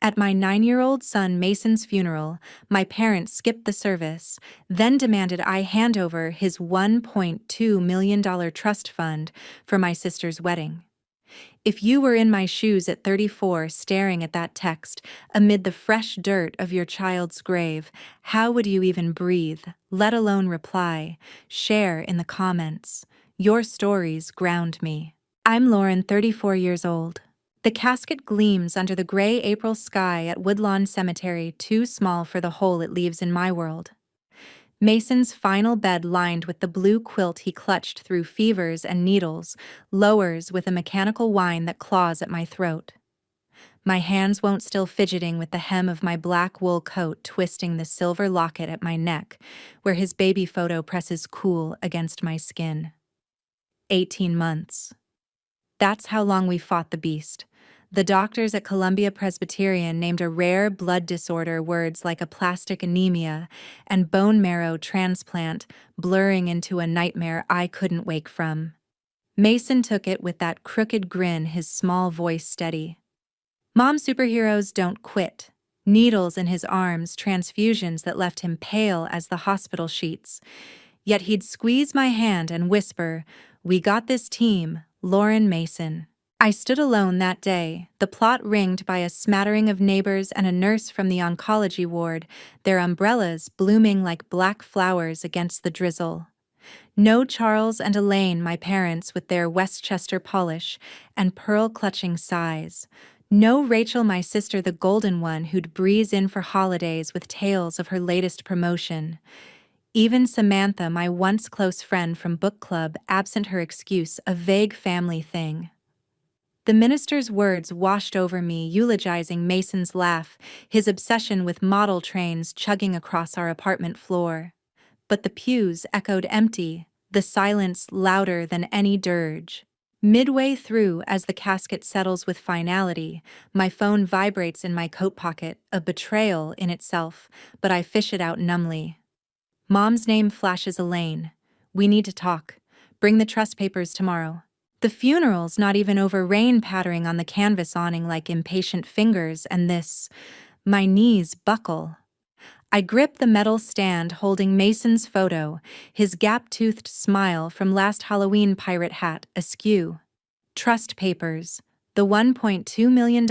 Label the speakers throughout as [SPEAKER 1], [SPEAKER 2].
[SPEAKER 1] At my 9-year-old son Mason's funeral, my parents skipped the service, then demanded I hand over his $1.2 million trust fund for my sister's wedding. If you were in my shoes at 34 staring at that text amid the fresh dirt of your child's grave, how would you even breathe, let alone reply, share in the comments? Your stories ground me. I'm Lauren, 34 years old. The casket gleams under the gray April sky at Woodlawn Cemetery, too small for the hole it leaves in my world. Mason's final bed lined with the blue quilt he clutched through fevers and needles, lowers with a mechanical whine that claws at my throat. My hands won't still fidgeting with the hem of my black wool coat twisting the silver locket at my neck, where his baby photo presses cool against my skin. 18 months. That's how long we fought the beast. The doctors at Columbia Presbyterian named a rare blood disorder words like aplastic anemia and bone marrow transplant, blurring into a nightmare I couldn't wake from. Mason took it with that crooked grin, his small voice steady. Mom superheroes don't quit. Needles in his arms, transfusions that left him pale as the hospital sheets. Yet he'd squeeze my hand and whisper, "We got this team, Lauren Mason." I stood alone that day, the plot ringed by a smattering of neighbors and a nurse from the oncology ward, their umbrellas blooming like black flowers against the drizzle. No Charles and Elaine, my parents, with their Westchester polish and pearl-clutching sighs. No Rachel, my sister, the golden one who'd breeze in for holidays with tales of her latest promotion. Even Samantha, my once close friend from book club, absent her excuse, a vague family thing. The minister's words washed over me, eulogizing Mason's laugh, his obsession with model trains chugging across our apartment floor. But the pews echoed empty, the silence louder than any dirge. Midway through, as the casket settles with finality, my phone vibrates in my coat pocket, a betrayal in itself, but I fish it out numbly. Mom's name flashes Elaine. "We need to talk. Bring the trust papers tomorrow." The funeral's not even over, rain pattering on the canvas awning like impatient fingers, and my knees buckle. I grip the metal stand holding Mason's photo, his gap-toothed smile from last Halloween pirate hat askew. Trust papers. The $1.2 million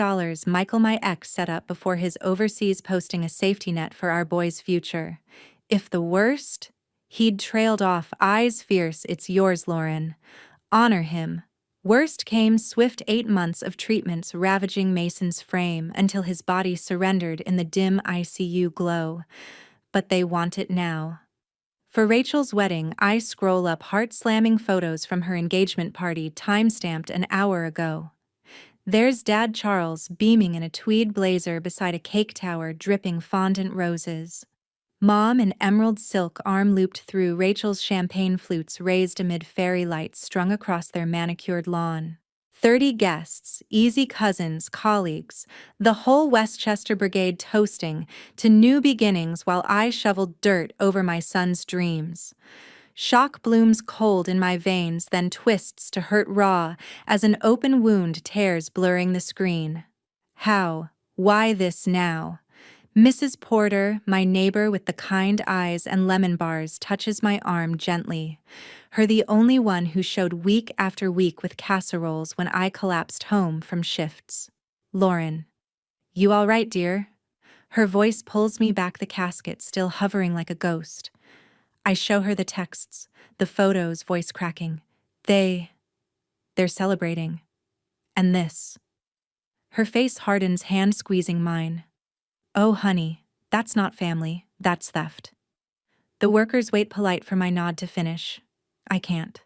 [SPEAKER 1] Michael, my ex, set up before his overseas posting, a safety net for our boy's future. If the worst, he'd trailed off, eyes fierce, "It's yours, Lauren. Honor him." Worst came swift 8 months of treatments ravaging Mason's frame until his body surrendered in the dim ICU glow. But they want it now. For Rachel's wedding, I scroll up heart-slamming photos from her engagement party, time-stamped an hour ago. There's Dad Charles beaming in a tweed blazer beside a cake tower dripping fondant roses. Mom in emerald silk, arm looped through Rachel's champagne flutes raised amid fairy lights strung across their manicured lawn. 30 guests, easy cousins, colleagues, the whole Westchester Brigade toasting to new beginnings while I shoveled dirt over my son's dreams. Shock blooms cold in my veins, then twists to hurt raw as an open wound tears, blurring the screen. How? Why this now? Mrs. Porter, my neighbor with the kind eyes and lemon bars, touches my arm gently. Her the only one who showed week after week with casseroles when I collapsed home from shifts. "Lauren, you all right, dear?" Her voice pulls me back, the casket still hovering like a ghost. I show her the texts, the photos, voice cracking. They're celebrating. And this. Her face hardens, hand squeezing mine. "Oh, honey, that's not family, that's theft." The workers wait polite for my nod to finish. I can't.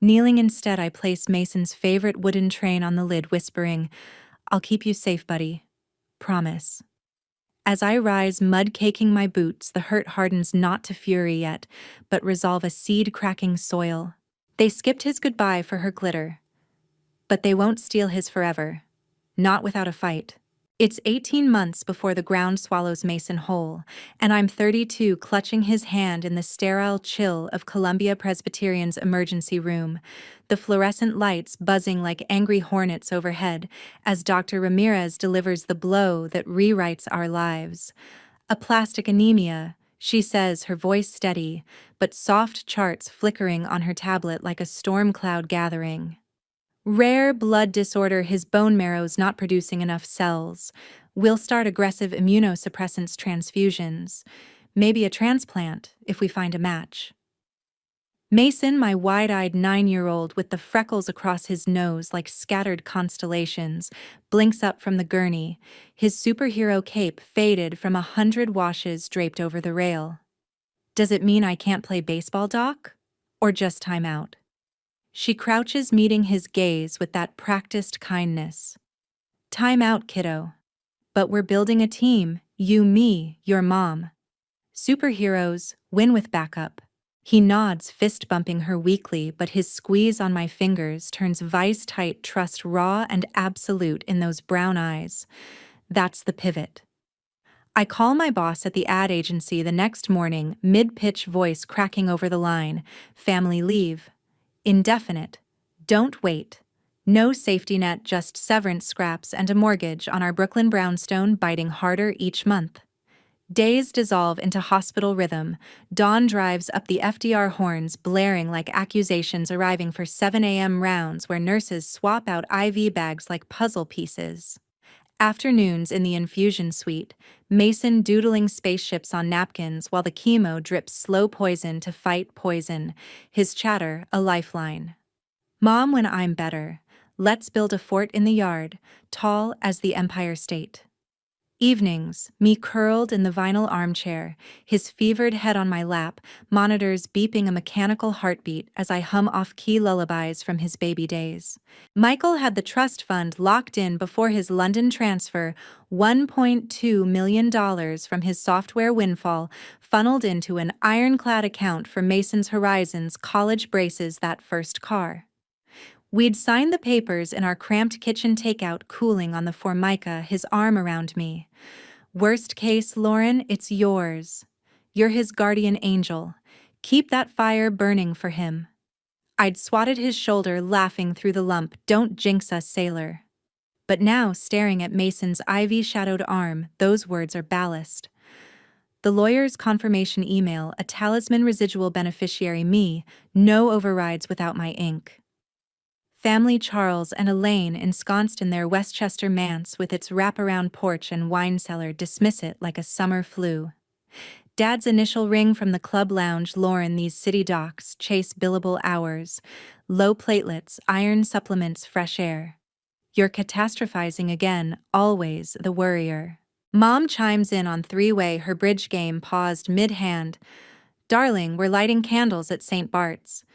[SPEAKER 1] Kneeling instead, I place Mason's favorite wooden train on the lid, whispering, "I'll keep you safe, buddy. Promise." As I rise, mud caking my boots, the hurt hardens not to fury yet, but resolve a seed-cracking soil. They skipped his goodbye for her glitter. But they won't steal his forever. Not without a fight. It's 18 months before the ground swallows Mason whole, and I'm 32 clutching his hand in the sterile chill of Columbia Presbyterian's emergency room, the fluorescent lights buzzing like angry hornets overhead as Dr. Ramirez delivers the blow that rewrites our lives. Aplastic anemia, she says, her voice steady, but soft charts flickering on her tablet like a storm cloud gathering. Rare blood disorder, his bone marrow's not producing enough cells. We'll start aggressive immunosuppressants transfusions. Maybe a transplant, if we find a match. Mason, my wide-eyed 9-year-old with the freckles across his nose like scattered constellations, blinks up from the gurney, his superhero cape faded from 100 washes draped over the rail. Does it mean I can't play baseball, Doc? Or just time out? She crouches, meeting his gaze with that practiced kindness. Time out, kiddo. But we're building a team, you, me, your mom. Superheroes win with backup. He nods, fist-bumping her weakly, but his squeeze on my fingers turns vice-tight trust raw and absolute in those brown eyes. That's the pivot. I call my boss at the ad agency the next morning, mid-pitch voice cracking over the line. Family leave. Indefinite. Don't wait. No safety net, just severance scraps and a mortgage on our Brooklyn brownstone biting harder each month. Days dissolve into hospital rhythm. Dawn drives up the FDR horns, blaring like accusations arriving for 7 a.m. rounds where nurses swap out IV bags like puzzle pieces. Afternoons in the infusion suite, Mason doodling spaceships on napkins while the chemo drips slow poison to fight poison, his chatter a lifeline. Mom, when I'm better, let's build a fort in the yard, tall as the Empire State. Evenings, me curled in the vinyl armchair, his fevered head on my lap, monitors beeping a mechanical heartbeat as I hum off-key lullabies from his baby days. Michael had the trust fund locked in before his London transfer, $1.2 million from his software windfall, funneled into an ironclad account for Mason's Horizons college braces that first car. We'd signed the papers in our cramped kitchen takeout, cooling on the Formica, his arm around me. Worst case, Lauren, it's yours. You're his guardian angel. Keep that fire burning for him. I'd swatted his shoulder, laughing through the lump. Don't jinx us, sailor. But now, staring at Mason's ivy-shadowed arm, those words are ballast. The lawyer's confirmation email, a talisman residual beneficiary me, no overrides without my ink. Family Charles and Elaine, ensconced in their Westchester manse with its wraparound porch and wine cellar, dismiss it like a summer flu. Dad's initial ring from the club lounge, Lauren, these city docs chase billable hours. Low platelets, iron supplements, fresh air. You're catastrophizing again, always the worrier. Mom chimes in on three-way, her bridge game paused mid-hand. Darling, we're lighting candles at St. Bart's.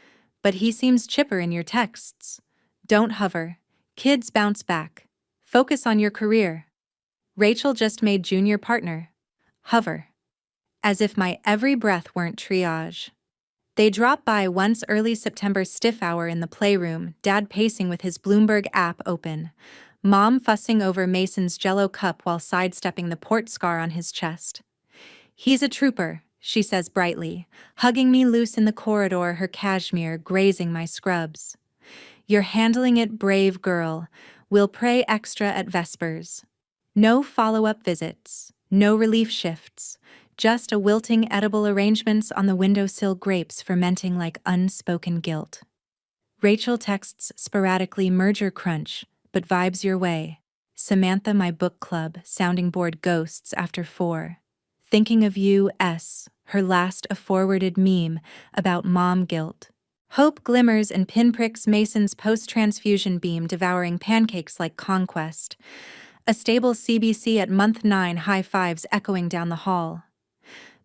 [SPEAKER 1] But he seems chipper in your texts. Don't hover. Kids bounce back. Focus on your career. Rachel just made junior partner. Hover. As if my every breath weren't triage. They drop by once early September, stiff hour in the playroom, Dad pacing with his Bloomberg app open. Mom fussing over Mason's Jell-O cup while sidestepping the port scar on his chest. He's a trooper, she says brightly, hugging me loose in the corridor, her cashmere grazing my scrubs. You're handling it, brave girl. We'll pray extra at Vespers. No follow-up visits, no relief shifts, just a wilting edible arrangements on the windowsill, grapes fermenting like unspoken guilt. Rachel texts sporadically, merger crunch, but vibes your way. Samantha, my book club, sounding board ghosts after 4. Thinking of you, S, her last a forwarded meme about mom guilt. Hope glimmers and pinpricks, Mason's post-transfusion beam devouring pancakes like conquest. A stable CBC at month 9, high fives echoing down the hall.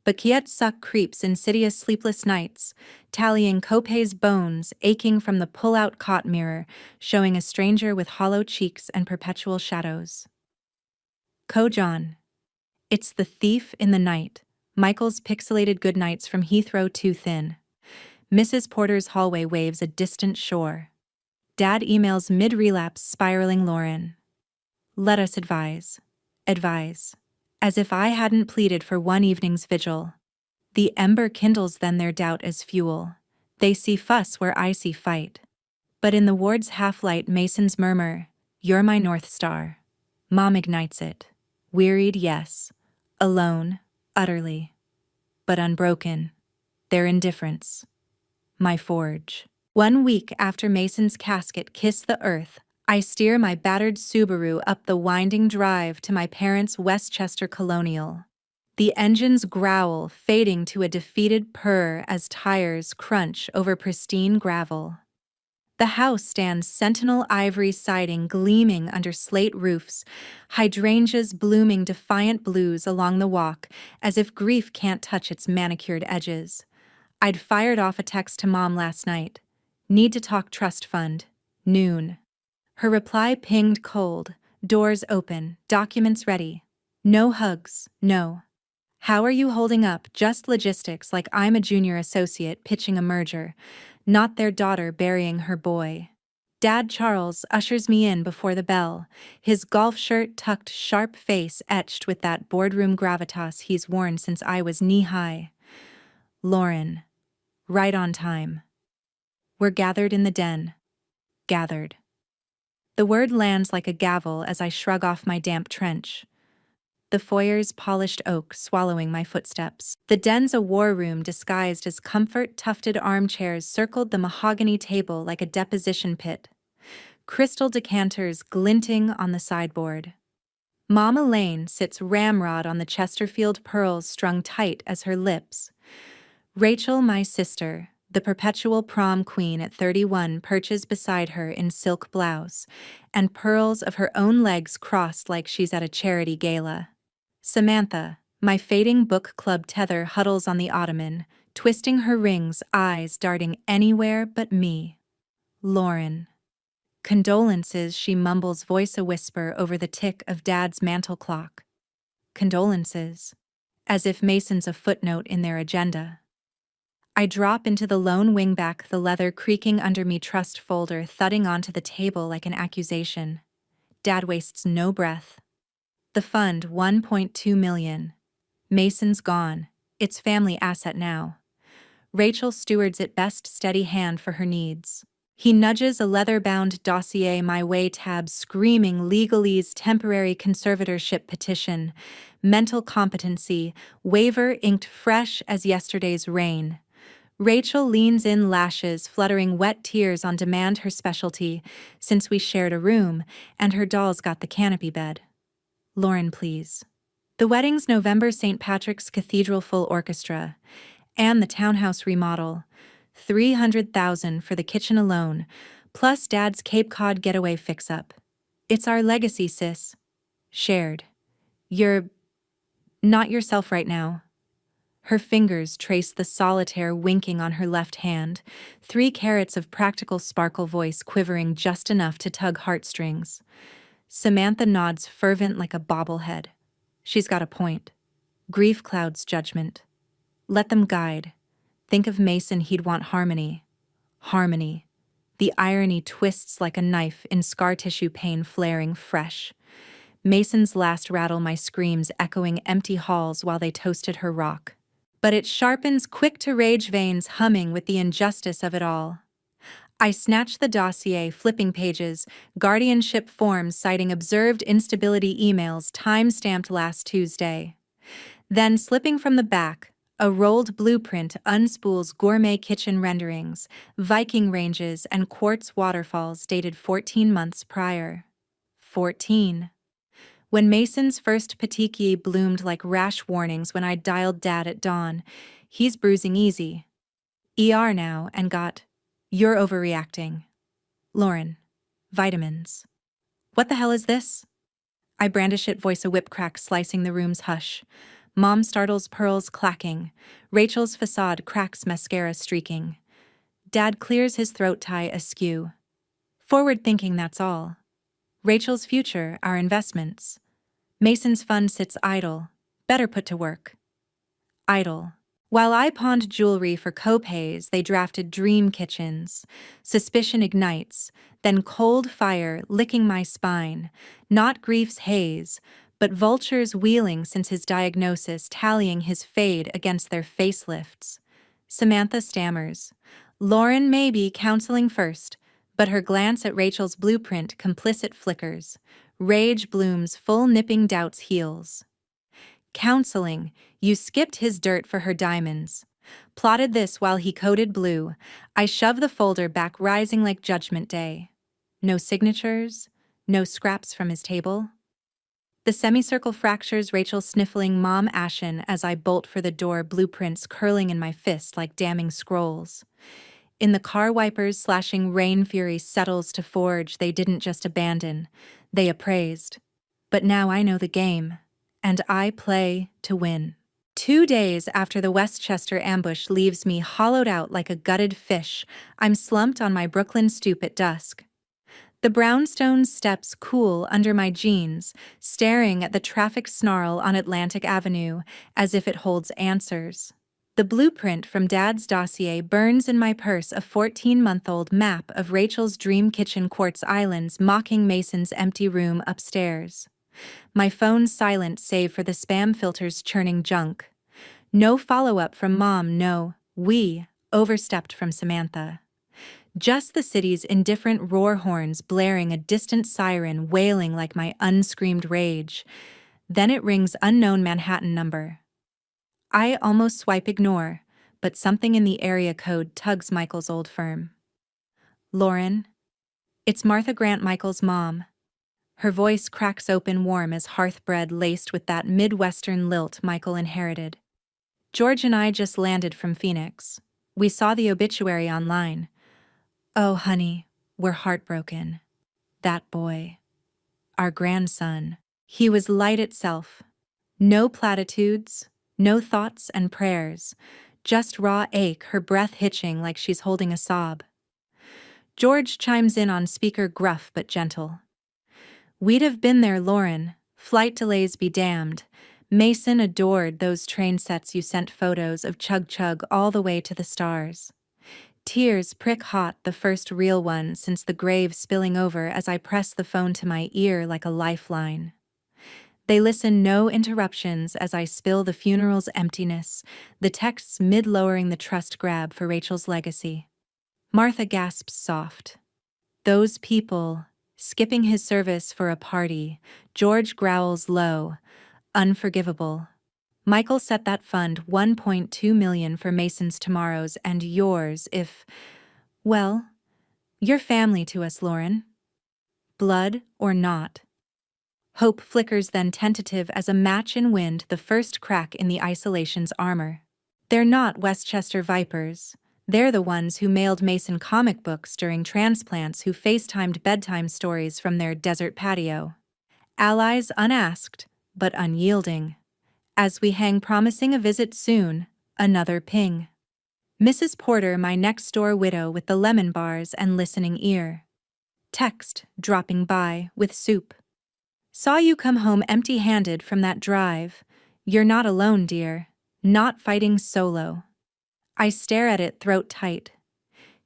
[SPEAKER 1] But Kiet Suck creeps, insidious sleepless nights, tallying Kopei's bones, aching from the pull-out cot mirror, showing a stranger with hollow cheeks and perpetual shadows. Kojon. It's the thief in the night. Michael's pixelated goodnights from Heathrow too thin. Mrs. Porter's hallway waves a distant shore. Dad emails mid-relapse, spiraling Lauren. Let us advise. Advise. As if I hadn't pleaded for one evening's vigil. The ember kindles then their doubt as fuel. They see fuss where I see fight. But in the ward's half-light Masons murmur, "You're my North Star." Mom ignites it. Wearied, yes. Alone, utterly. But unbroken. Their indifference. My forge. 1 week after Mason's casket kissed the earth, I steer my battered Subaru up the winding drive to my parents' Westchester Colonial. The engine's growl fading to a defeated purr as tires crunch over pristine gravel. The house stands sentinel ivory siding gleaming under slate roofs, hydrangeas blooming defiant blues along the walk as if grief can't touch its manicured edges. I'd fired off a text to Mom last night. Need to talk trust fund. Noon. Her reply pinged cold, doors open, documents ready. No hugs, no. How are you holding up? Just logistics like I'm a junior associate pitching a merger, not their daughter burying her boy. Dad Charles ushers me in before the bell, his golf shirt tucked, sharp face etched with that boardroom gravitas he's worn since I was knee-high. Lauren. Right on time. We're gathered in the den. Gathered. The word lands like a gavel as I shrug off my damp trench. The foyer's polished oak swallowing my footsteps. The den's a war room disguised as comfort-tufted armchairs circled the mahogany table like a deposition pit. Crystal decanters glinting on the sideboard. Mom Elaine sits ramrod on the Chesterfield pearls strung tight as her lips. Rachel, my sister, the perpetual prom queen at 31, perches beside her in silk blouse, and pearls of her own legs crossed like she's at a charity gala. Samantha, my fading book club tether, huddles on the ottoman, twisting her rings, eyes darting anywhere but me. Lauren. Condolences, she mumbles, voice a whisper over the tick of Dad's mantel clock. Condolences. As if Mason's a footnote in their agenda. I drop into the lone wingback, the leather creaking under me, trust folder thudding onto the table like an accusation. Dad wastes no breath. The fund, $1.2 million. Mason's gone. It's family asset now. Rachel stewards it best, steady hand for her needs. He nudges a leather-bound dossier my way, tabs screaming legalese, temporary conservatorship petition, mental competency, waiver inked fresh as yesterday's rain. Rachel leans in, lashes fluttering wet tears on demand, her specialty, since we shared a room, and her doll's got the canopy bed. Lauren, please. The wedding's November, St. Patrick's Cathedral full orchestra, and the townhouse remodel. $300,000 for the kitchen alone, plus Dad's Cape Cod getaway fix-up. It's our legacy, sis. Shared. You're not yourself right now. Her fingers trace the solitaire winking on her left hand, 3 carats of practical sparkle, voice quivering just enough to tug heartstrings. Samantha nods, fervent like a bobblehead. She's got a point. Grief clouds judgment. Let them guide. Think of Mason, he'd want harmony. Harmony. The irony twists like a knife in scar tissue, pain flaring fresh. Mason's last rattle, my screams echoing empty halls while they toasted her rock. But it sharpens quick-to-rage veins, humming with the injustice of it all. I snatch the dossier, flipping pages, guardianship forms citing observed instability, emails time-stamped last Tuesday. Then, slipping from the back, a rolled blueprint unspools gourmet kitchen renderings, Viking ranges, and quartz waterfalls dated 14 months prior. 14. When Mason's first petechiae bloomed like rash warnings when I dialed Dad at dawn, he's bruising easy. ER now, and got, "You're overreacting." Lauren. Vitamins. What the hell is this? I brandish it, voice a whip crack slicing the room's hush. Mom startles, pearls clacking. Rachel's facade cracks, mascara streaking. Dad clears his throat tie askew. Forward thinking, that's all. Rachel's future, our investments. Mason's fund sits idle. Better put to work. Idle. While I pawned jewelry for co-pays, they drafted dream kitchens. Suspicion ignites, then cold fire licking my spine. Not grief's haze, but vultures wheeling since his diagnosis, tallying his fade against their facelifts. Samantha stammers. Lauren may be counseling first, but her glance at Rachel's blueprint complicit flickers. Rage blooms, full nipping doubts heals. Counseling, you skipped his dirt for her diamonds. Plotted this while he coded blue. I shove the folder back, rising like Judgment Day. No signatures, no scraps from his table. The semicircle fractures, Rachel sniffling, mom ashen as I bolt for the door, blueprints curling in my fist like damning scrolls. In the car, wipers slashing, rain fury settles to forge. They didn't just abandon, they appraised. But now I know the game, and I play to win. 2 days after the Westchester ambush leaves me hollowed out like a gutted fish, I'm slumped on my Brooklyn stoop at dusk. The brownstone steps cool under my jeans, staring at the traffic snarl on Atlantic Avenue as if it holds answers. The blueprint from Dad's dossier burns in my purse, a 14-month-old map of Rachel's dream kitchen, quartz islands mocking Mason's empty room upstairs. My phone's silent save for the spam filters churning junk. No follow-up from Mom, no, we overstepped from Samantha. Just the city's indifferent roar horns blaring, a distant siren wailing like my unscreamed rage. Then it rings, unknown Manhattan number. I almost swipe ignore, but something in the area code tugs Michael's old firm. Lauren? It's Martha Grant, Michael's mom. Her voice cracks open, warm as hearth bread laced with that Midwestern lilt Michael inherited. George and I just landed from Phoenix. We saw the obituary online. Oh, honey, we're heartbroken. That boy. Our grandson. He was light itself. No platitudes, no thoughts and prayers. Just raw ache, her breath hitching like she's holding a sob. George chimes in on speaker, gruff but gentle. We'd have been there, Lauren. Flight delays be damned. Mason adored those train sets you sent photos of, chug-chug all the way to the stars. Tears prick hot, the first real one since the grave, spilling over as I press the phone to my ear like a lifeline. They listen, no interruptions as I spill the funeral's emptiness, the texts mid-lowering the trust grab for Rachel's legacy. Martha gasps soft. Those people, skipping his service for a party. George growls low. Unforgivable. Michael set that fund, $1.2 million for Mason's tomorrows and yours if, well, you're family to us, Lauren. Blood or not. Hope flickers, then tentative as a match in wind, the first crack in the isolation's armor. They're not Westchester Vipers. They're the ones who mailed Mason comic books during transplants, who FaceTimed bedtime stories from their desert patio. Allies unasked, but unyielding. As we hang, promising a visit soon, another ping. Mrs. Porter, my next-door widow with the lemon bars and listening ear. Text, dropping by, with soup. Saw you come home empty-handed from that drive. You're not alone, dear. Not fighting solo. I stare at it, throat tight.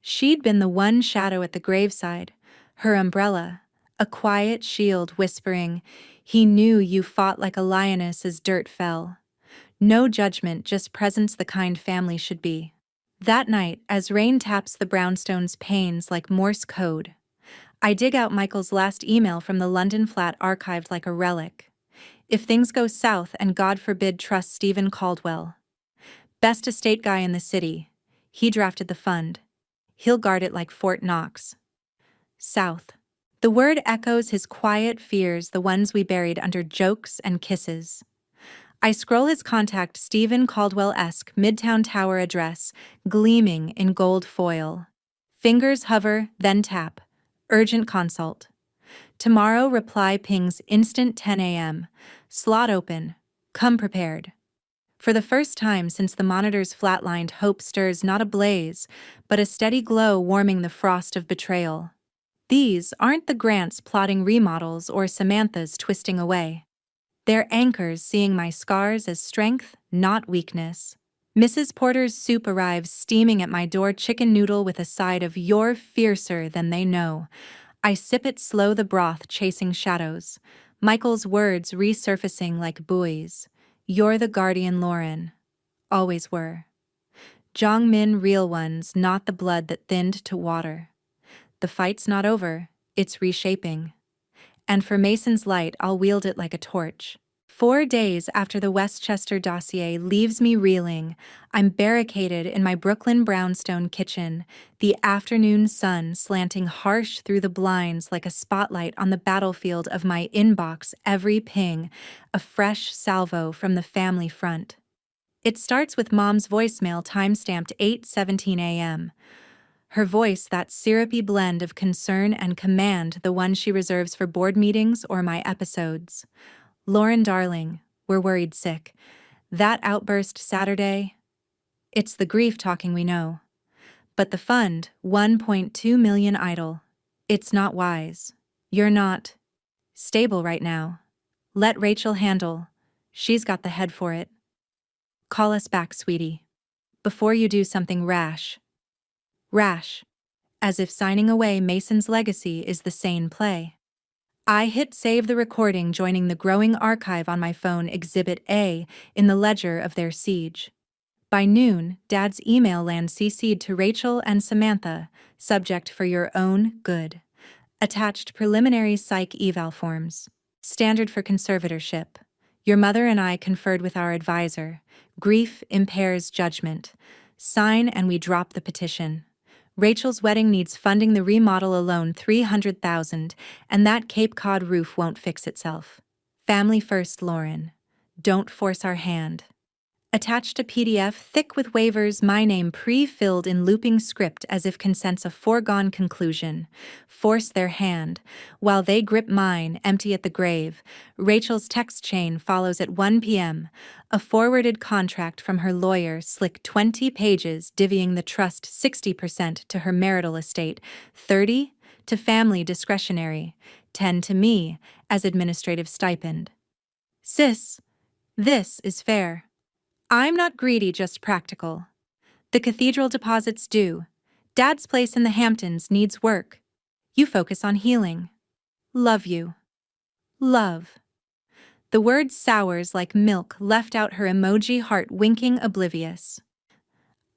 [SPEAKER 1] She'd been the one shadow at the graveside, her umbrella, a quiet shield whispering, he knew you fought like a lioness as dirt fell. No judgment, just presence, the kind family should be. That night, as rain taps the brownstone's panes like Morse code, I dig out Michael's last email from the London flat, archived like a relic. If things go south, and God forbid, trust Stephen Caldwell. Best estate guy in the city. He drafted the fund. He'll guard it like Fort Knox. South. The word echoes his quiet fears, the ones we buried under jokes and kisses. I scroll his contact, Stephen Caldwell-esque Midtown Tower address, gleaming in gold foil. Fingers hover, then tap. Urgent consult. Tomorrow, reply pings, instant 10 a.m. Slot open. Come prepared. For the first time since the monitor's flatlined, hope stirs, not a blaze, but a steady glow warming the frost of betrayal. These aren't the Grants plotting remodels or Samantha's twisting away. They're anchors, seeing my scars as strength, not weakness. Mrs. Porter's soup arrives, steaming at my door, chicken noodle with a side of "You're fiercer than they know." I sip it slow, the broth chasing shadows. Michael's words resurfacing like buoys. You're the guardian, Lauren. Always were. Jong-min, real ones, not the blood that thinned to water. The fight's not over, it's reshaping. And for Mason's light, I'll wield it like a torch. 4 days after the Westchester dossier leaves me reeling, I'm barricaded in my Brooklyn brownstone kitchen, the afternoon sun slanting harsh through the blinds like a spotlight on the battlefield of my inbox. Every ping, a fresh salvo from the family front. It starts with Mom's voicemail timestamped 8:17 a.m. Her voice, that syrupy blend of concern and command, the one she reserves for board meetings or my episodes. Lauren, darling, we're worried sick. That outburst Saturday? It's the grief talking, we know. But the fund, 1.2 million idle. It's not wise. You're not stable right now. Let Rachel handle. She's got the head for it. Call us back, sweetie. Before you do something rash. Rash. As if signing away Mason's legacy is the sane play. I hit save the recording, joining the growing archive on my phone, Exhibit A, in the ledger of their siege. By noon, Dad's email lands CC'd to Rachel and Samantha, subject for your own good. Attached preliminary psych eval forms. Standard for conservatorship. Your mother and I conferred with our advisor. Grief impairs judgment. Sign and we drop the petition. Rachel's wedding needs funding, the remodel alone $300,000, and that Cape Cod roof won't fix itself. Family first, Lauren. Don't force our hand. Attached a PDF thick with waivers, my name pre-filled in looping script as if consent's a foregone conclusion. Force their hand. While they grip mine, empty at the grave, Rachel's text chain follows at 1 p.m. A forwarded contract from her lawyer, slick 20 pages, divvying the trust 60% to her marital estate, 30% to family discretionary, 10% to me as administrative stipend. Sis, this is fair. I'm not greedy, just practical. The cathedral deposits due. Dad's place in the Hamptons needs work. You focus on healing. Love you. Love. The word sours like milk, left out her emoji heart winking oblivious.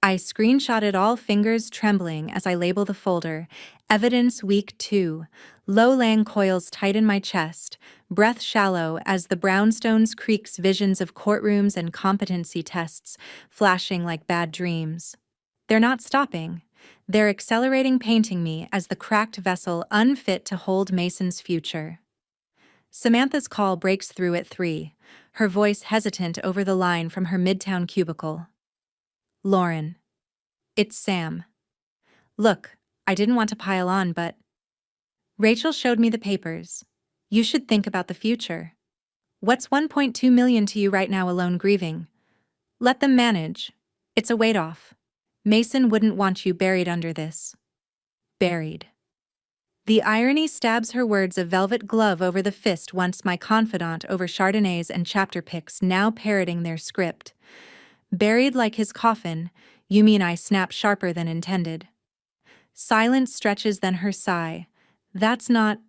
[SPEAKER 1] I screenshotted, all fingers trembling as I label the folder. Evidence week 2. Low-lying coils tighten my chest, breath shallow as the brownstones creaks, visions of courtrooms and competency tests flashing like bad dreams. They're not stopping. They're accelerating, painting me as the cracked vessel unfit to hold Mason's future. Samantha's call breaks through at 3, her voice hesitant over the line from her midtown cubicle. Lauren. It's Sam. Look, I didn't want to pile on, but Rachel showed me the papers. You should think about the future. What's 1.2 million to you right now, alone grieving? Let them manage. It's a weight off. Mason wouldn't want you buried under this. Buried. The irony stabs her words, a velvet glove over the fist once my confidant over Chardonnays and chapter picks, now parroting their script. Buried like his coffin, you mean? I snap sharper than intended. Silence stretches, then her sigh. That's not...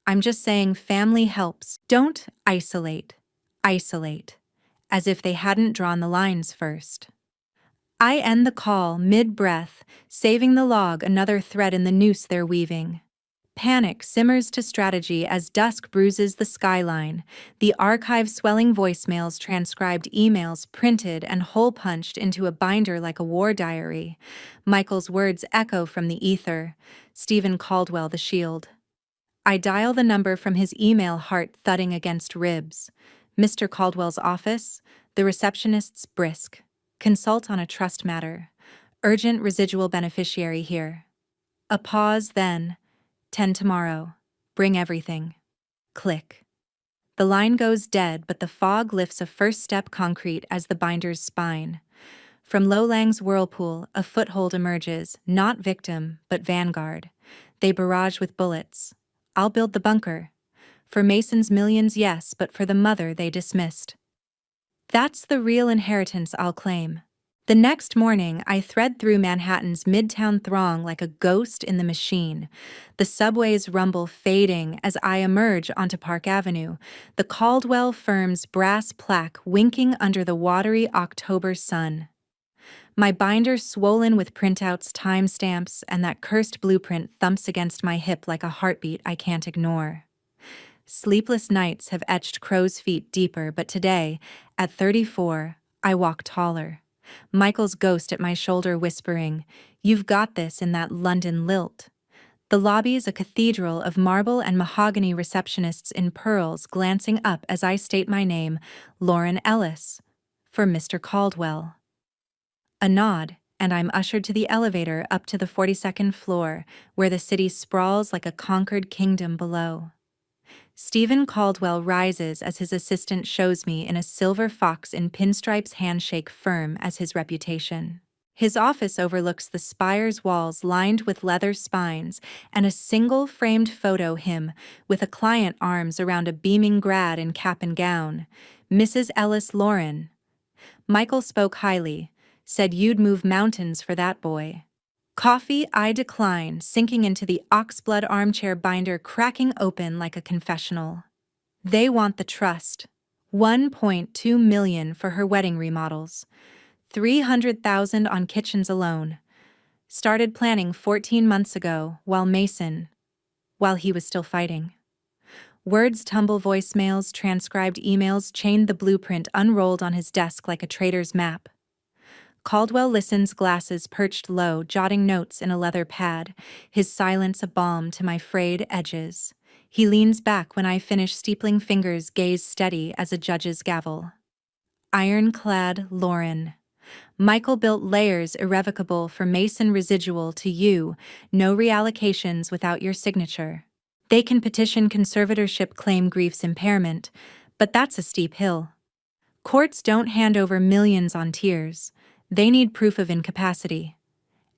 [SPEAKER 1] I'm just saying family helps. Don't isolate. Isolate. As if they hadn't drawn the lines first. I end the call mid-breath, saving the log, another thread in the noose they're weaving. Panic simmers to strategy as dusk bruises the skyline, the archive swelling, voicemails, transcribed emails printed and hole-punched into a binder like a war diary. Michael's words echo from the ether. Stephen Caldwell, the shield. I dial the number from his email, heart thudding against ribs. Mr. Caldwell's office, the receptionist's brisk. Consult on a trust matter. Urgent residual beneficiary here. A pause, then... 10 tomorrow. Bring everything. Click. The line goes dead, but the fog lifts a first step concrete as the binder's spine. From Lowlang's whirlpool, a foothold emerges, not victim, but vanguard. They barrage with bullets. I'll build the bunker. For Mason's millions, yes, but for the mother they dismissed. That's the real inheritance I'll claim. The next morning, I thread through Manhattan's midtown throng like a ghost in the machine, the subway's rumble fading as I emerge onto Park Avenue, the Caldwell firm's brass plaque winking under the watery October sun. My binder swollen with printouts, timestamps, and that cursed blueprint thumps against my hip like a heartbeat I can't ignore. Sleepless nights have etched crow's feet deeper, but today, at 34, I walk taller. Michael's ghost at my shoulder whispering, "You've got this," in that London lilt. The lobby's a cathedral of marble and mahogany, receptionists in pearls glancing up as I state my name, Lauren Ellis, for Mr. Caldwell. A nod, and I'm ushered to the elevator up to the 42nd floor, where the city sprawls like a conquered kingdom below. Stephen Caldwell rises as his assistant shows me in a silver fox in pinstripes handshake firm as his reputation. His office overlooks the spire's walls lined with leather spines and a single framed photo him with a client arms around a beaming grad in cap and gown, Mrs. Ellis Lauren. Michael spoke highly, said you'd move mountains for that boy. Coffee I decline, sinking into the oxblood armchair binder cracking open like a confessional. They want the trust. 1.2 million for her wedding remodels. 300,000 on kitchens alone. Started planning 14 months ago while he was still fighting. Words tumble, voicemails, transcribed emails chained, the blueprint unrolled on his desk like a trader's map. Caldwell listens, glasses perched low, jotting notes in a leather pad, his silence a balm to my frayed edges. He leans back when I finish, steepling fingers gaze steady as a judge's gavel. Ironclad Lauren. Michael built layers irrevocable for Mason residual to you, no reallocations without your signature. They can petition conservatorship, claim grief's impairment, but that's a steep hill. Courts don't hand over millions on tears. They need proof of incapacity.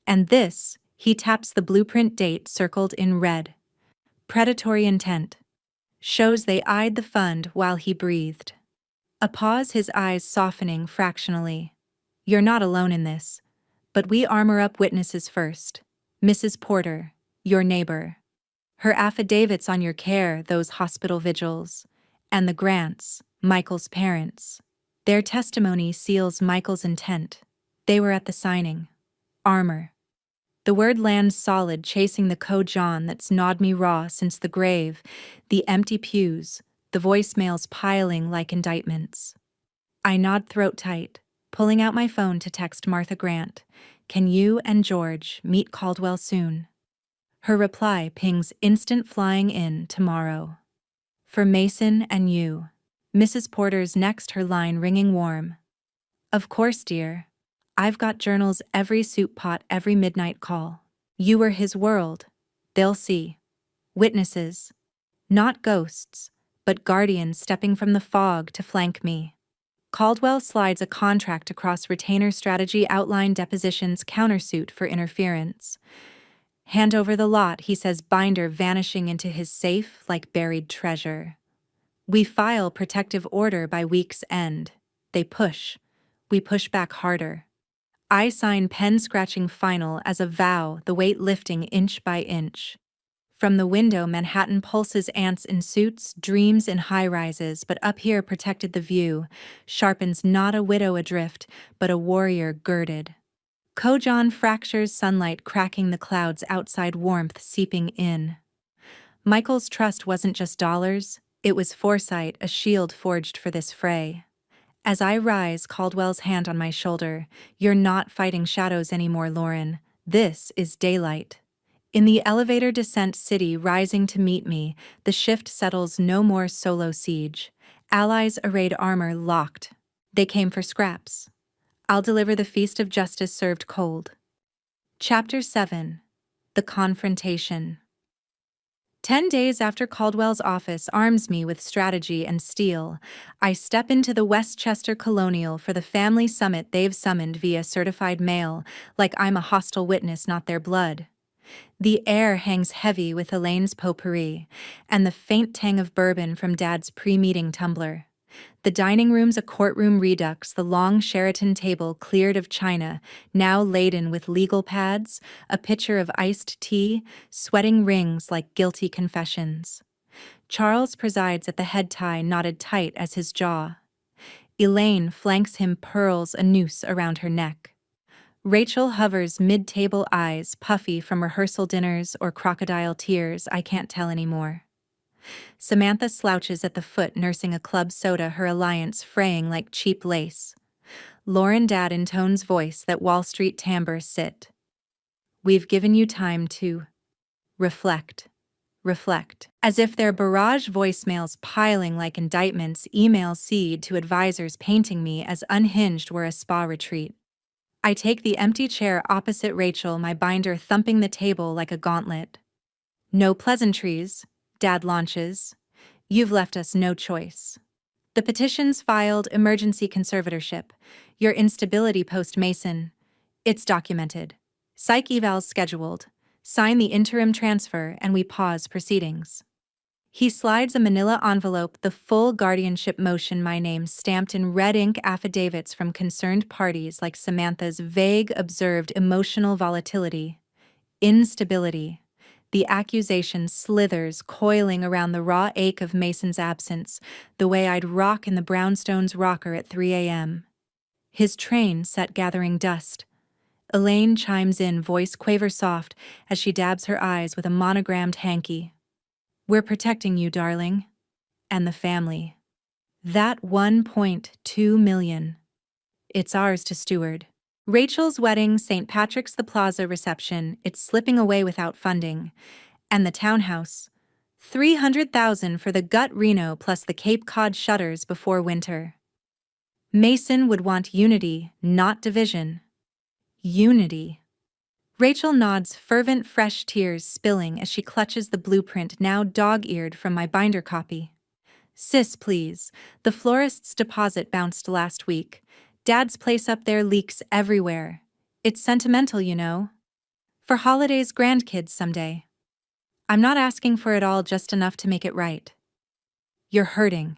[SPEAKER 1] And this, he taps the blueprint date circled in red. Predatory intent. Shows they eyed the fund while he breathed. A pause, his eyes softening fractionally. You're not alone in this. But we armor up witnesses first. Mrs. Porter, your neighbor. Her affidavits on your care, those hospital vigils. And the Grants, Michael's parents. Their testimony seals Michael's intent. They were at the signing. Armor. The word lands solid, chasing the code John that's gnawed me raw since the grave, the empty pews, the voicemails piling like indictments. I nod throat tight, pulling out my phone to text Martha Grant. Can you and George meet Caldwell soon? Her reply pings instant, flying in tomorrow. For Mason and you. Mrs. Porter's next, her line ringing warm. Of course, dear. I've got journals, every soup pot, every midnight call. You were his world. They'll see. Witnesses. Not ghosts, but guardians stepping from the fog to flank me. Caldwell slides a contract across retainer strategy, outline depositions, countersuit for interference. Hand over the lot, he says, binder vanishing into his safe like buried treasure. We file protective order by week's end. They push. We push back harder. I sign, pen scratching final as a vow, the weight lifting inch by inch. From the window, Manhattan pulses, ants in suits, dreams in high-rises, but up here protected the view, sharpens not a widow adrift, but a warrior girded. Kojon fractures, sunlight cracking the clouds outside, warmth seeping in. Michael's trust wasn't just dollars, it was foresight, a shield forged for this fray. As I rise, Caldwell's hand on my shoulder. You're not fighting shadows anymore, Lauren. This is daylight. In the elevator descent, city rising to meet me, the shift settles, no more solo siege. Allies arrayed, armor locked. They came for scraps. I'll deliver the feast of justice served cold. Chapter 7. The Confrontation. 10 days after Caldwell's office arms me with strategy and steel, I step into the Westchester Colonial for the family summit they've summoned via certified mail, like I'm a hostile witness, not their blood. The air hangs heavy with Elaine's potpourri, and the faint tang of bourbon from Dad's pre-meeting tumbler. The dining room's a courtroom redux, the long Sheraton table cleared of china, now laden with legal pads, a pitcher of iced tea, sweating rings like guilty confessions. Charles presides at the head tie knotted tight as his jaw. Elaine flanks him, pearls a noose around her neck. Rachel hovers mid-table, eyes puffy from rehearsal dinners or crocodile tears, I can't tell anymore. Samantha slouches at the foot, nursing a club soda, her alliance fraying like cheap lace. Lauren Dad intones voice that Wall Street timbre sit. We've given you time to reflect. Reflect. As if their barrage voicemails piling like indictments, emails seed to advisors painting me as unhinged were a spa retreat. I take the empty chair opposite Rachel, my binder thumping the table like a gauntlet. No pleasantries, Dad launches. You've left us no choice. The petition's filed, emergency conservatorship. Your instability post-Mason. It's documented. Psych evals scheduled. Sign the interim transfer and we pause proceedings. He slides a manila envelope, the full guardianship motion, my name stamped in red ink, affidavits from concerned parties like Samantha's vague, observed emotional volatility. Instability. The accusation slithers, coiling around the raw ache of Mason's absence, the way I'd rock in the brownstone's rocker at 3 a.m. His train set gathering dust. Elaine chimes in, voice quaver soft, as she dabs her eyes with a monogrammed hanky. We're protecting you, darling. And the family. That 1.2 million. It's ours to steward. Rachel's wedding, St. Patrick's the Plaza reception, it's slipping away without funding. And the townhouse. $300,000 for the gut reno plus the Cape Cod shutters before winter. Mason would want unity, not division. Unity. Rachel nods, fervent, fresh tears spilling as she clutches the blueprint, now dog-eared, from my binder copy. Sis, please. The florist's deposit bounced last week. Dad's place up there leaks everywhere. It's sentimental, you know. For holidays, grandkids someday. I'm not asking for it all, just enough to make it right. You're hurting.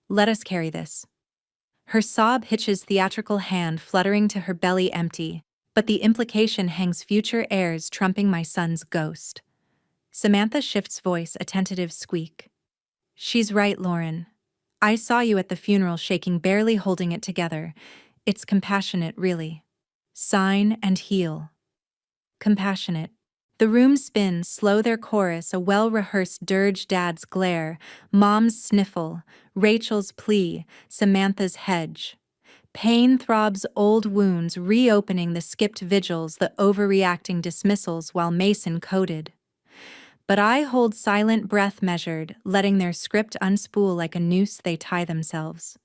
[SPEAKER 1] Let us carry this. Her sob hitches theatrical hand fluttering to her belly empty, but the implication hangs future heirs trumping my son's ghost. Samantha shifts voice, a tentative squeak. She's right, Lauren. I saw you at the funeral shaking, barely holding it together. It's compassionate, really. Sign and heal. Compassionate. The room spins, slow their chorus, a well-rehearsed dirge, Dad's glare, Mom's sniffle, Rachel's plea, Samantha's hedge. Pain throbs old wounds, reopening the skipped vigils, the overreacting dismissals while Mason coded. But I hold silent, breath measured, letting their script unspool like a noose they tie themselves.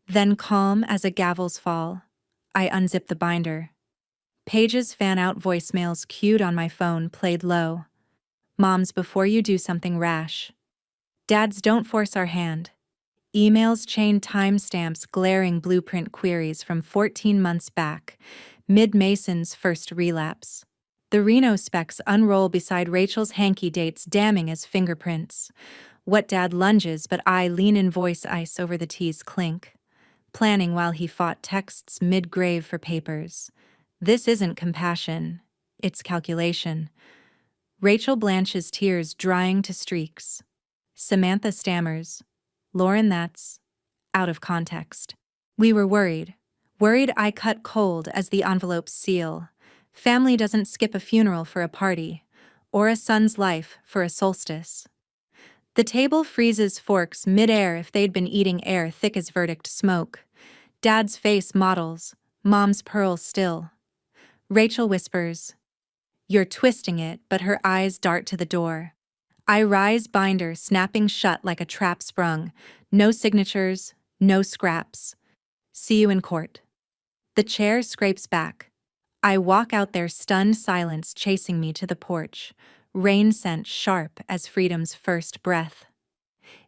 [SPEAKER 1] Then, calm as a gavel's fall, I unzip the binder. Pages fan out, voicemails queued on my phone, played low. Moms, before you do something rash. Dads, don't force our hand. Emails chain timestamps, glaring blueprint queries from 14 months back, mid-Mason's first relapse. The Reno specs unroll beside Rachel's hanky, dates damning as fingerprints. What Dad lunges, but I lean in, voice ice over the T's clink. Planning while he fought texts mid-grave for papers. This isn't compassion, it's calculation. Rachel blanches, tears drying to streaks. Samantha stammers. Lauren, that's out of context. We were worried. Worried I cut cold as the envelopes seal. Family doesn't skip a funeral for a party, or a son's life for a solstice. The table freezes, forks mid-air, if they'd been eating air thick as verdict smoke. Dad's face models, Mom's pearls still. Rachel whispers, "You're twisting it," but her eyes dart to the door. I rise, binder snapping shut like a trap sprung. No signatures, no scraps. See you in court. The chair scrapes back. I walk out there, stunned silence chasing me to the porch, rain scent sharp as freedom's first breath.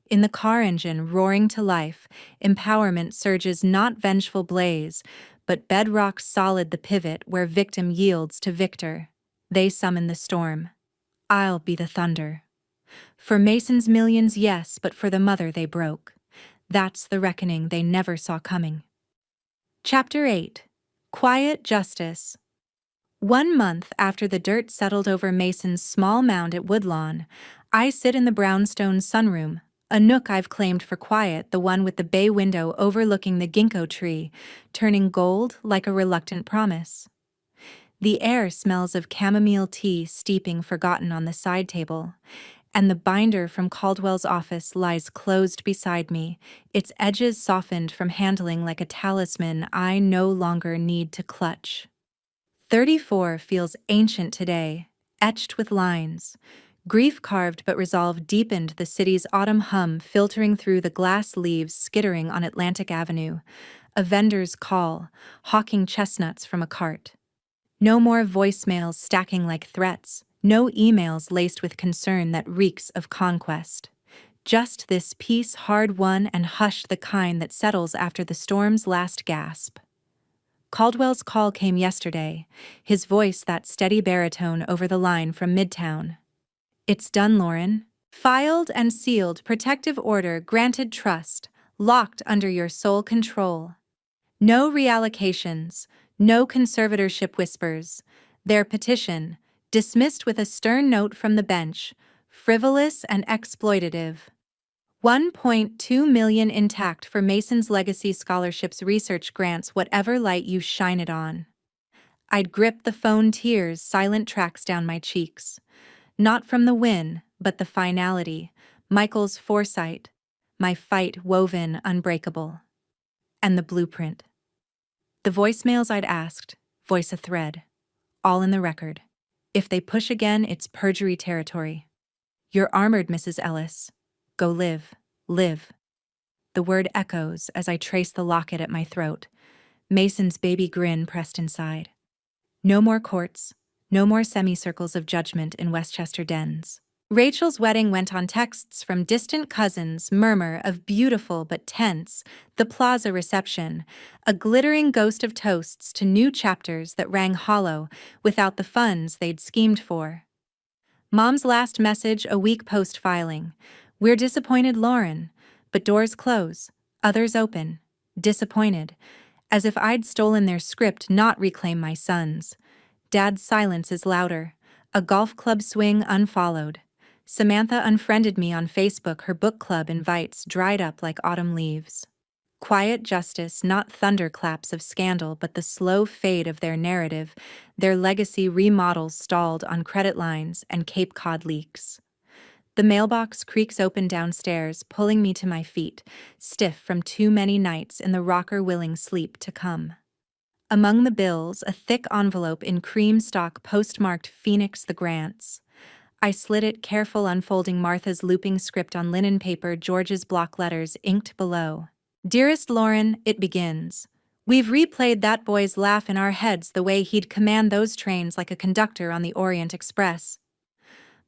[SPEAKER 1] In the car engine roaring to life, empowerment surges, not vengeful blaze, but bedrock solid, the pivot where victim yields to victor. They summon the storm. I'll be the thunder. For Mason's millions, yes, but for the mother they broke. That's the reckoning they never saw coming. Chapter 8. Quiet Justice. 1 month after the dirt settled over Mason's small mound at Woodlawn, I sit in the brownstone sunroom, a nook I've claimed for quiet, the one with the bay window overlooking the ginkgo tree, turning gold like a reluctant promise. The air smells of chamomile tea steeping forgotten on the side table, and the binder from Caldwell's office lies closed beside me, its edges softened from handling like a talisman I no longer need to clutch. 34 feels ancient today, etched with lines. Grief carved but resolve deepened the city's autumn hum filtering through the glass leaves skittering on Atlantic Avenue. A vendor's call, hawking chestnuts from a cart. No more voicemails stacking like threats, no emails laced with concern that reeks of conquest. Just this peace hard-won and hushed, the kind that settles after the storm's last gasp. Caldwell's call came yesterday, his voice that steady baritone over the line from Midtown. "It's done, Lauren. Filed and sealed, protective order, granted trust, locked under your sole control. No reallocations, no conservatorship whispers. Their petition, dismissed with a stern note from the bench, frivolous and exploitative. 1.2 million intact for Mason's Legacy Scholarships research grants, whatever light you shine it on." I'd grip the phone, tears silent tracks down my cheeks. Not from the win, but the finality, Michael's foresight, my fight woven unbreakable. And the blueprint. The voicemails I'd asked, voice a thread. All in the record. If they push again, it's perjury territory. "You're armored, Mrs. Ellis. Go live, live." The word echoes as I trace the locket at my throat, Mason's baby grin pressed inside. No more courts, no more semicircles of judgment in Westchester dens. Rachel's wedding went on texts from distant cousins, murmur of beautiful but tense, the plaza reception, a glittering ghost of toasts to new chapters that rang hollow without the funds they'd schemed for. Mom's last message a week post-filing. "We're disappointed, Lauren," but doors close, others open, disappointed, as if I'd stolen their script, not reclaim my son's. Dad's silence is louder, a golf club swing unfollowed. Samantha unfriended me on Facebook, her book club invites dried up like autumn leaves. Quiet justice, not thunderclaps of scandal, but the slow fade of their narrative, their legacy remodels stalled on credit lines and Cape Cod leaks. The mailbox creaks open downstairs, pulling me to my feet, stiff from too many nights in the rocker-willing sleep to come. Among the bills, a thick envelope in cream stock postmarked Phoenix the Grants. I slid it, careful, unfolding Martha's looping script on linen paper, George's block letters inked below. "Dearest Lauren," it begins. "We've replayed that boy's laugh in our heads, the way he'd command those trains like a conductor on the Orient Express.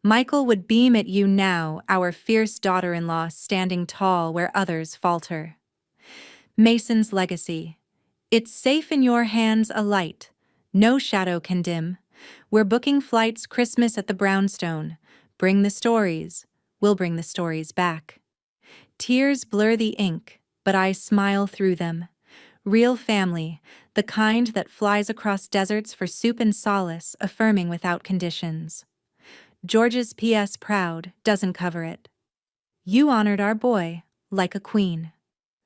[SPEAKER 1] Michael would beam at you now, our fierce daughter-in-law standing tall where others falter. Mason's legacy. It's safe in your hands, a light. No shadow can dim. We're booking flights, Christmas at the brownstone. Bring the stories. We'll bring the stories back." Tears blur the ink, but I smile through them. Real family, the kind that flies across deserts for soup and solace, affirming without conditions. George's P.S. proud doesn't cover it. "You honored our boy, like a queen."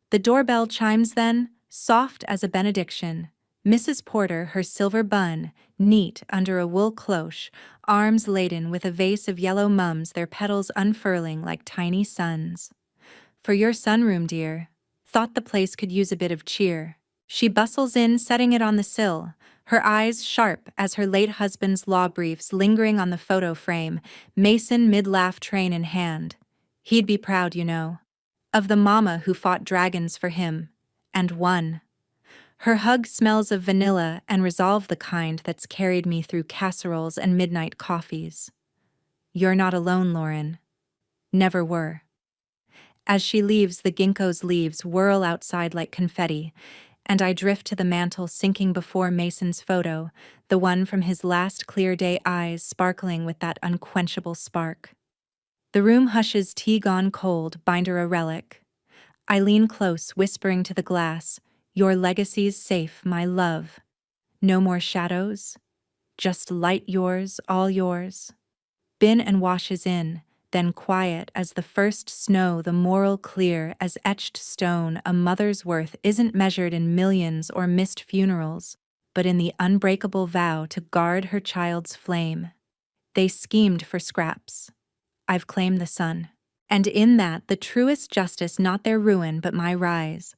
[SPEAKER 1] The doorbell chimes then, soft as a benediction. Mrs. Porter, her silver bun, neat under a wool cloche, arms laden with a vase of yellow mums, their petals unfurling like tiny suns. "For your sunroom, dear. Thought the place could use a bit of cheer." She bustles in, setting it on the sill, her eyes sharp as her late husband's law briefs lingering on the photo frame, Mason mid-laugh, train in hand. He'd be proud, you know. Of the mama who fought dragons for him, and won. Her hug smells of vanilla and resolve, the kind that's carried me through casseroles and midnight coffees. "You're not alone, Lauren. Never were." As she leaves, the ginkgo's leaves whirl outside like confetti, and I drift to the mantel, sinking before Mason's photo, the one from his last clear day, eyes sparkling with that unquenchable spark. The room hushes, tea gone cold, binder a relic. I lean close, whispering to the glass, "Your legacy's safe, my love. No more shadows, just light yours, all yours." Bin and washes in, then quiet as the first snow, the moral clear as etched stone. A mother's worth isn't measured in millions or missed funerals, but in the unbreakable vow to guard her child's flame. They schemed for scraps. I've claimed the sun. And in that, the truest justice, not their ruin, but my rise.